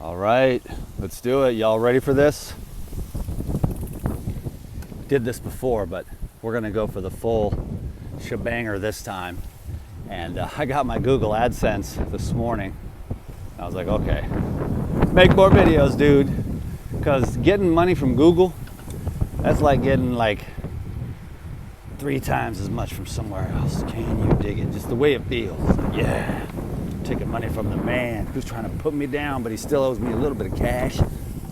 All right, let's do it. Y'all ready for this? Did this before, but we're gonna go for the full shebanger this time. And I got my Google AdSense this morning. I was like, okay, make more videos, dude. Because getting money from Google, that's like getting like 3 times as much from somewhere else. Can you dig it? Just the way it feels. Yeah. Taking money from the man who's trying to put me down, but he still owes me a little bit of cash.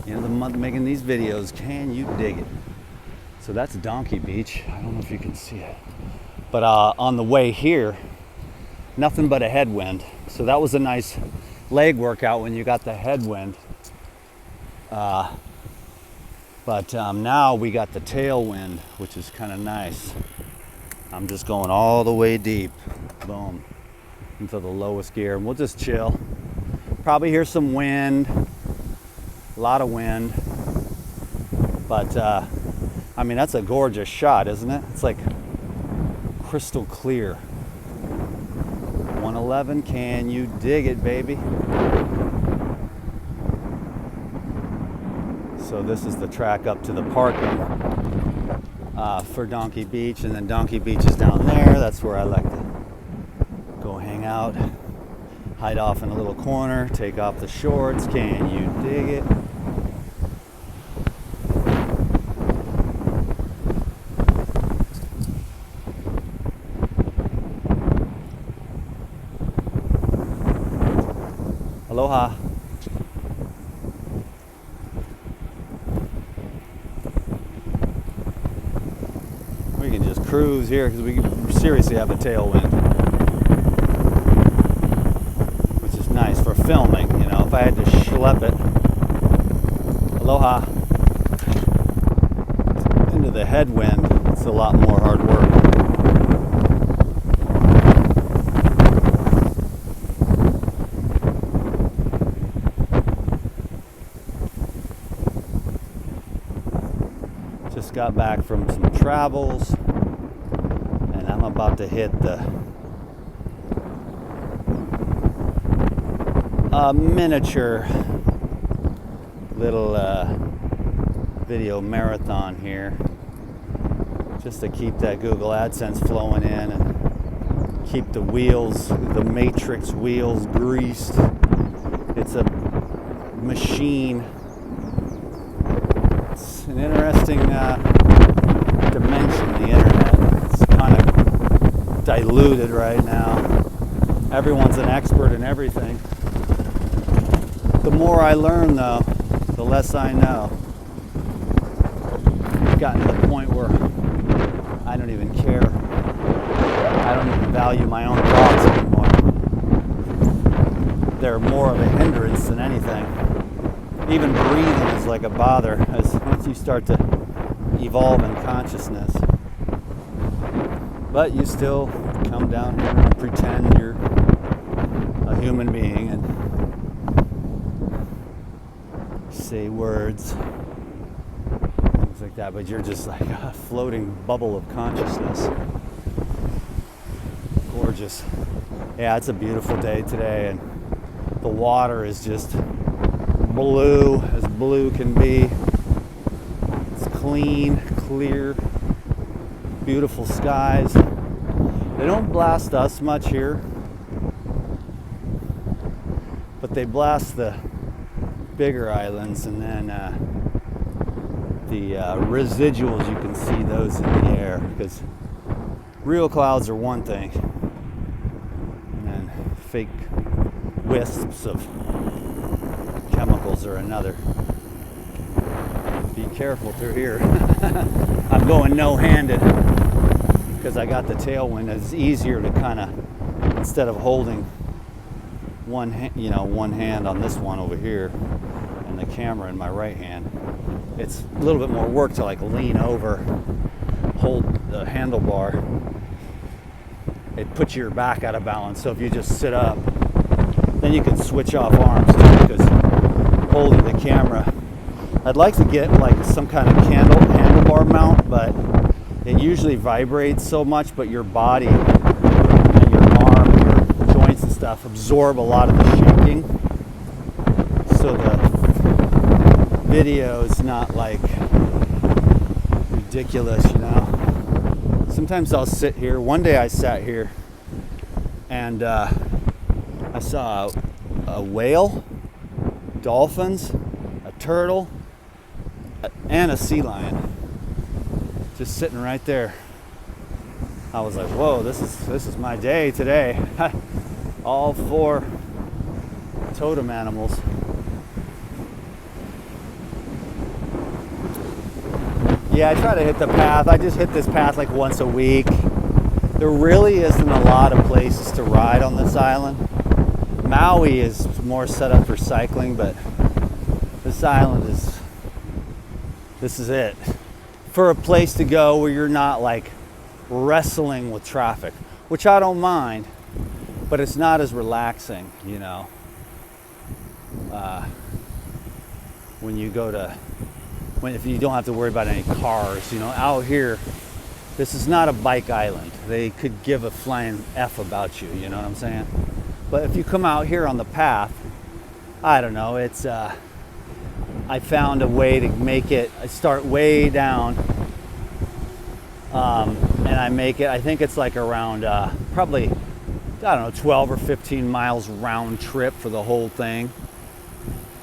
End of the month making these videos. Can you dig it? So that's Donkey Beach. I don't know if you can see it. But on the way here, nothing but a headwind. So that was a nice leg workout when you got the headwind. But now we got the tailwind, which is kind of nice. I'm just going all the way deep. Boom. Into the lowest gear, and we'll just chill. Probably hear some wind, a lot of wind, but I mean, that's a gorgeous shot, isn't it? It's like crystal clear. 111, can you dig it, baby? So this is the track up to the parking for Donkey Beach, and then Donkey Beach is down there. That's where I like to go hang out, hide off in a little corner, take off the shorts. Can you dig it? Aloha. We can just cruise here because we seriously have a tailwind. Nice for filming, you know, if I had to schlep it. Aloha. Into the headwind, it's a lot more hard work. Just got back from some travels, and I'm about to hit the miniature little video marathon here, just to keep that Google AdSense flowing in and keep the wheels, the matrix wheels, greased. It's a machine. It's an interesting dimension, the internet. It's kind of diluted right now. Everyone's an expert in everything. The more I learn, though, the less I know. I've gotten to the point where I don't even care. I don't even value my own thoughts anymore. They're more of a hindrance than anything. Even breathing is like a bother once you start to evolve in consciousness. But you still come down here and pretend you're a human being and say words, things like that, but you're just like a floating bubble of consciousness. Gorgeous. Yeah, it's a beautiful day today, and the water is just blue as blue can be. It's clean, clear, beautiful skies. They don't blast us much here, but they blast the bigger islands, and then the residuals, you can see those in the air, because real clouds are one thing and then fake wisps of chemicals are another. Be careful through here. I'm going no-handed because I got the tailwind. It's easier to kind of, instead of holding one hand on this one over here and the camera in my right hand, it's a little bit more work to like lean over, hold the handlebar. It puts your back out of balance. So if you just sit up, then you can switch off arms too, because holding the camera, I'd like to get like some kind of handlebar mount, but it usually vibrates so much, but your body and your arm, your joints and stuff absorb a lot of the shaking. So the video is not like ridiculous, you know. Sometimes I'll sit here. One day I sat here and I saw a whale, dolphins, a turtle, and a sea lion just sitting right there. I was like, whoa, this is my day today. All 4 totem animals. Yeah, I try to hit the path. I just hit this path like once a week. There really isn't a lot of places to ride on this island. Maui is more set up for cycling, but this island this is it. For a place to go where you're not like wrestling with traffic, which I don't mind, but it's not as relaxing, you know. When you go to, if you don't have to worry about any cars, you know, out here, this is not a bike island. They could give a flying F about you, you know what I'm saying? But if you come out here on the path, I don't know, it's, I found a way to make it, I start way down, and I make it, I think it's like around, probably, I don't know, 12 or 15 miles round trip for the whole thing.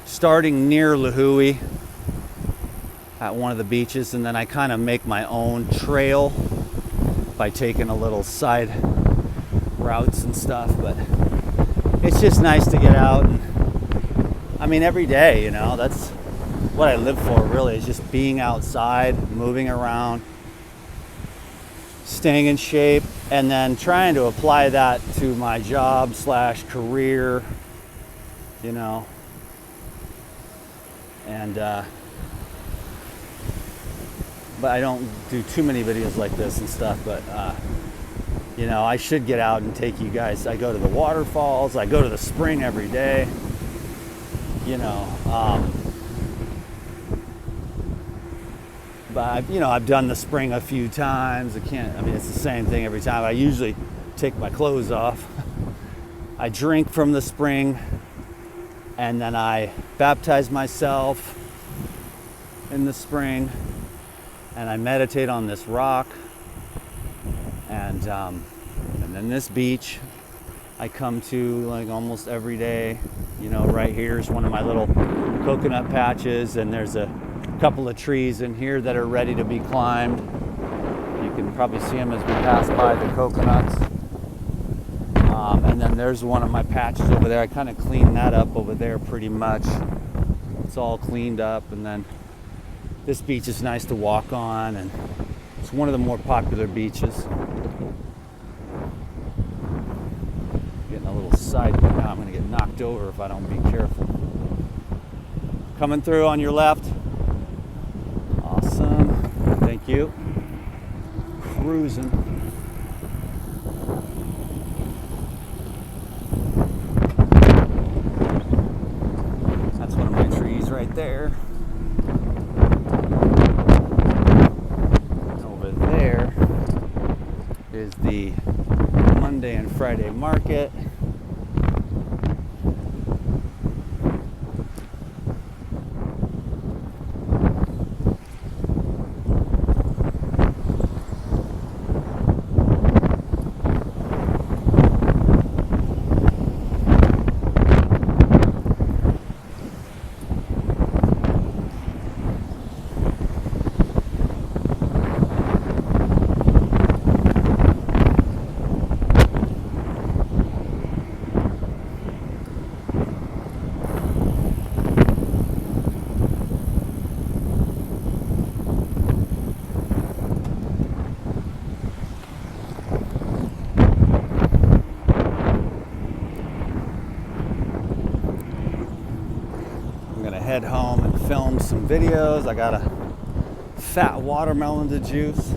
Starting near Lahui at one of the beaches, and then I kind of make my own trail by taking a little side routes and stuff. But it's just nice to get out, and I mean, every day, you know, that's what I live for, really, is just being outside, moving around, staying in shape, and then trying to apply that to my job / career, you know. And but I don't do too many videos like this and stuff, but you know, I should get out and take you guys. I go to the waterfalls, I go to the spring every day, you know. But I've done the spring a few times. I mean, it's the same thing every time. I usually take my clothes off. I drink from the spring, and then I baptize myself in the spring, and I meditate on this rock, and then this beach I come to like almost every day. You know, right here is one of my little coconut patches, and there's a couple of trees in here that are ready to be climbed. You can probably see them as we pass by the coconuts. And then there's one of my patches over there. I kind of cleaned that up over there pretty much. It's all cleaned up, and then this beach is nice to walk on, and it's one of the more popular beaches. Getting a little side now. I'm going to get knocked over if I don't be careful. Coming through on your left. Awesome. Thank you. Cruising. That's one of my trees right there. Over there is the Monday and Friday market. Head home and film some videos. I got a fat watermelon to juice.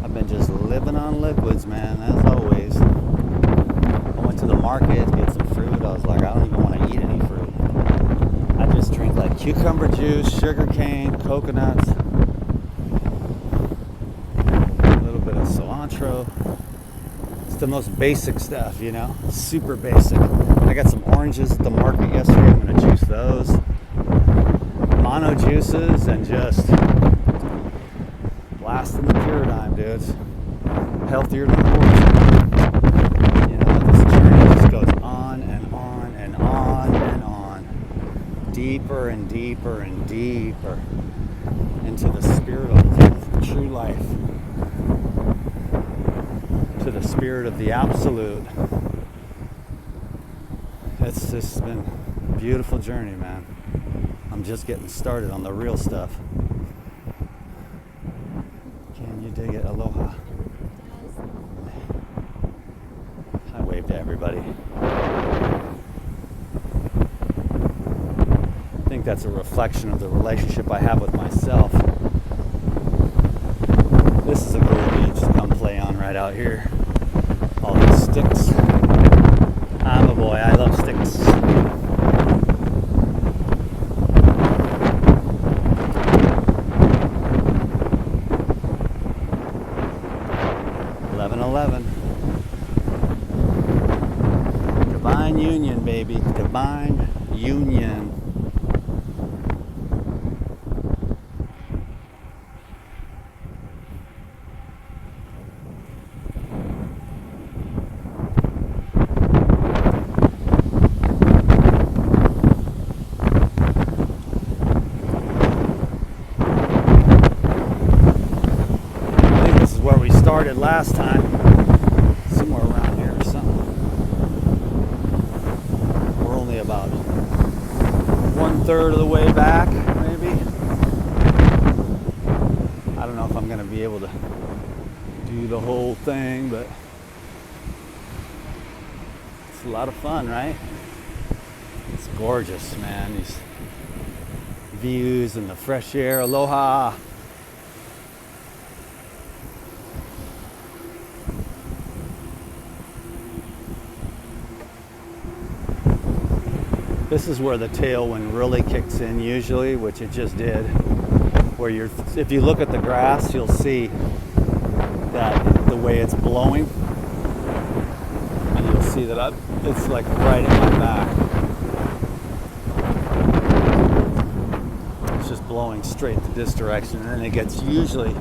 I've been just living on liquids, man, as always. I went to the market to get some fruit. I was like, I don't even want to eat any fruit. I just drink like cucumber juice, sugar cane, coconuts, a little bit of cilantro. It's It's the most basic stuff, you know, super basic. I got some oranges at the market yesterday. I'm going to juice those. Mono juices and just blasting the paradigm, dudes. Healthier than horse. You know, this journey just goes on and on and on and on. Deeper and deeper and deeper into the spirit of true life. To the spirit of the absolute. It's just been a beautiful journey, man. I'm just getting started on the real stuff. Can you dig it? Aloha. I wave to everybody. I think that's a reflection of the relationship I have with myself. This is a cool beach to come play on right out here. All these sticks. I'm a boy, I love sticks. Divine union, baby. Divine union. I think this is where we started last time. Somewhere around here or something. We're only about 1/3 of the way back, maybe. I don't know if I'm going to be able to do the whole thing, but it's a lot of fun, right? It's gorgeous, man. These views and the fresh air. Aloha. This is where the tailwind really kicks in usually, which it just did. Where if you look at the grass, you'll see that the way it's blowing, and you'll see that it's like right in my back. It's just blowing straight to this direction, and then it gets usually,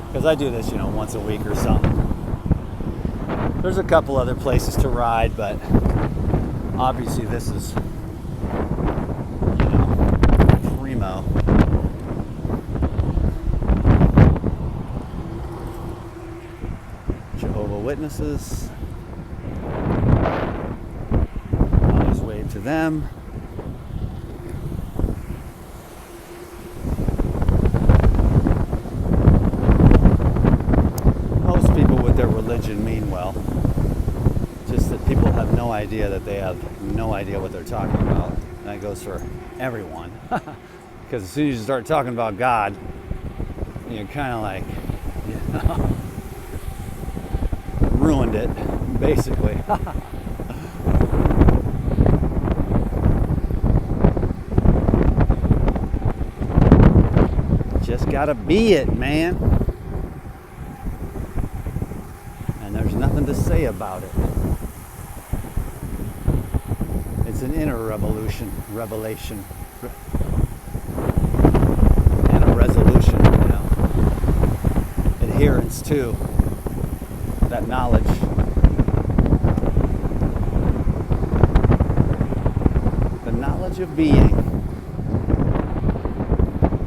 because I do this, once a week or something. There's a couple other places to ride, but obviously this is primo. Jehovah's Witnesses. Always wave to them. Most people with their religion mean well. Just that people have no idea that they have no idea what they're talking about. And that goes for everyone. Because as soon as you start talking about God, you're kind of like, ruined it, basically. Just gotta be it, man. And there's nothing to say about it. It's an inner revelation. And a resolution, adherence to that knowledge. The knowledge of being.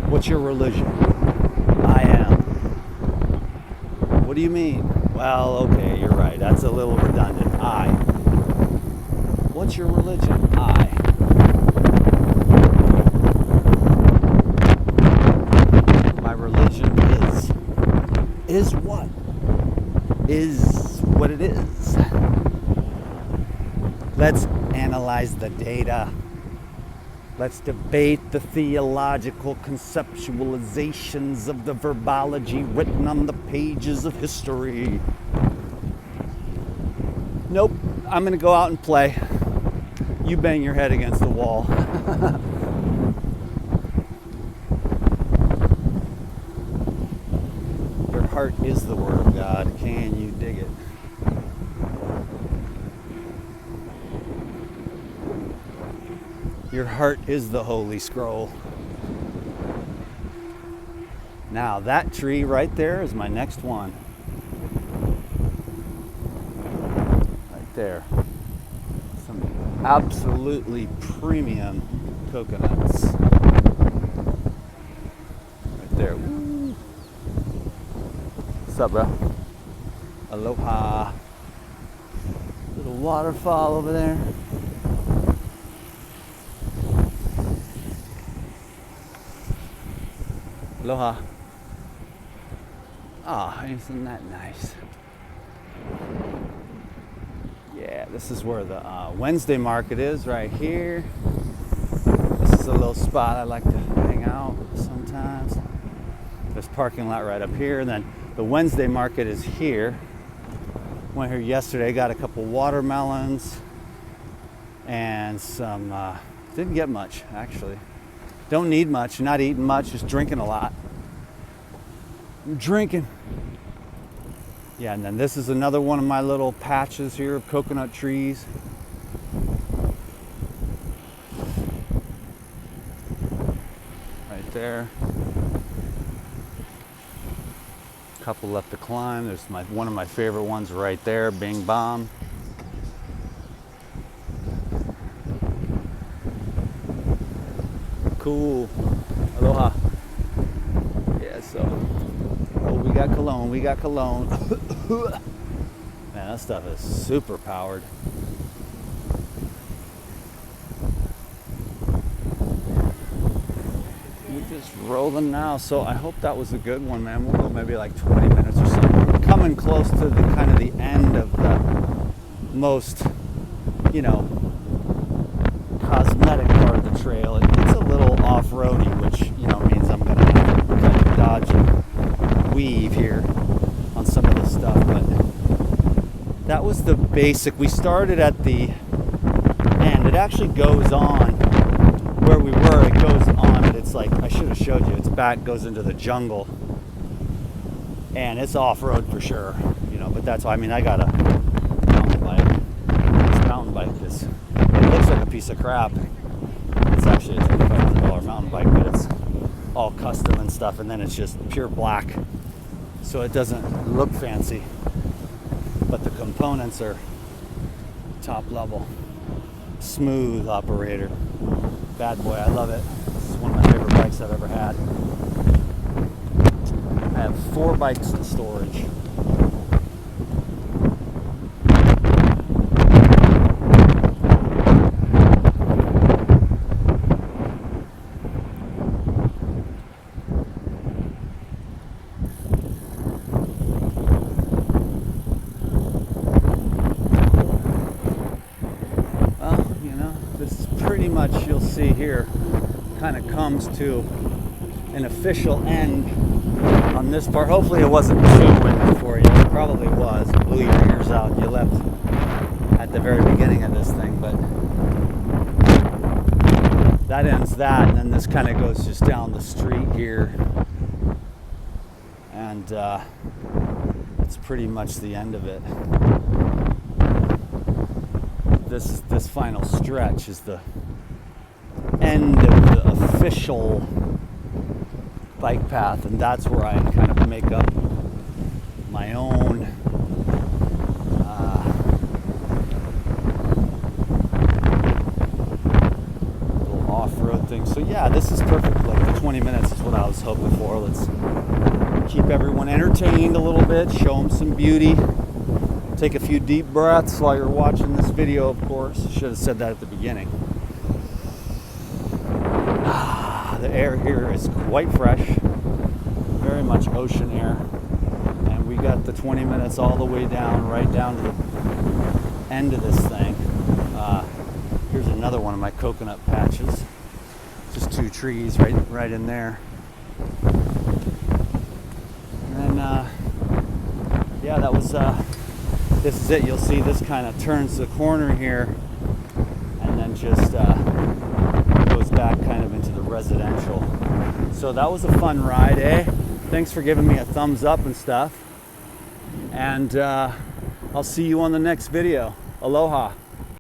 What's your religion? I am. What do you mean? Well, okay, you're right. That's a little redundant. I. What's your religion? I. My religion is what? Is what it is. Let's analyze the data. Let's debate the theological conceptualizations of the verbology written on the pages of history. Nope, I'm going to go out and play. You bang your head against the wall. Your heart is the Word of God. Can you dig it? Your heart is the holy scroll. Now that tree right there is my next one. Right there. Some absolutely premium coconuts. Right there. Woo. What's up, bro? Aloha. Little waterfall over there. Aloha. Ah, isn't that nice? Yeah, this is where the Wednesday market is, right here. This is a little spot I like to hang out sometimes. There's parking lot right up here, and then the Wednesday market is here. Went here yesterday, got a couple watermelons and some, didn't get much actually. Don't need much, not eating much, just drinking a lot. I'm drinking. Yeah, and then this is another one of my little patches here of coconut trees. Right there. Couple left to climb. There's one of my favorite ones right there, Bing Bom. Cool. Aloha. Yeah, so we got cologne, we got cologne. Man, that stuff is super powered. We're just rolling now, so I hope that was a good one, man. We'll go maybe like 20 minutes or something. We're coming close to the kind of the end of the most, you know, cosmetic part of the trail. It gets a little off-roady, which, you know, means I'm gonna have to kind of dodge and weave here on some of this stuff, but that was the basic. We started at the end. It actually goes on where we were. It goes on, but it's like, I should have showed you, its back goes into the jungle, and it's off-road for sure, you know, but that's why, I mean, I got a mountain bike. This mountain bike is, it looks like a piece of crap. It's actually a $25,000 mountain bike, but it's all custom and stuff, and then it's just pure black, so it doesn't look fancy, but the components are top level. Smooth operator. Bad boy, I love it. This is one of my favorite bikes I've ever had. I have 4 bikes in storage. You'll see here kind of comes to an official end on this part. Hopefully it wasn't too windy for you. It probably was. It blew your ears out. You left at the very beginning of this thing, but that ends that, and then this kind of goes just down the street here, and it's pretty much the end of it. This final stretch is the end of the official bike path, and that's where I kind of make up my own little off-road thing. So yeah, this is perfect. Like the 20 minutes is what I was hoping for. Let's keep everyone entertained a little bit, show them some beauty, take a few deep breaths while you're watching this video, of course. Should have said that at the beginning. The air here is quite fresh, very much ocean air, and we got the 20 minutes all the way down, right down to the end of this thing. Here's another one of my coconut patches, just 2 trees right in there. And yeah, that was this is it. You'll see this kind of turns the corner here, and then just goes back kind of into the residential. So that was a fun ride, eh? Thanks for giving me a thumbs up and stuff. And I'll see you on the next video. Aloha.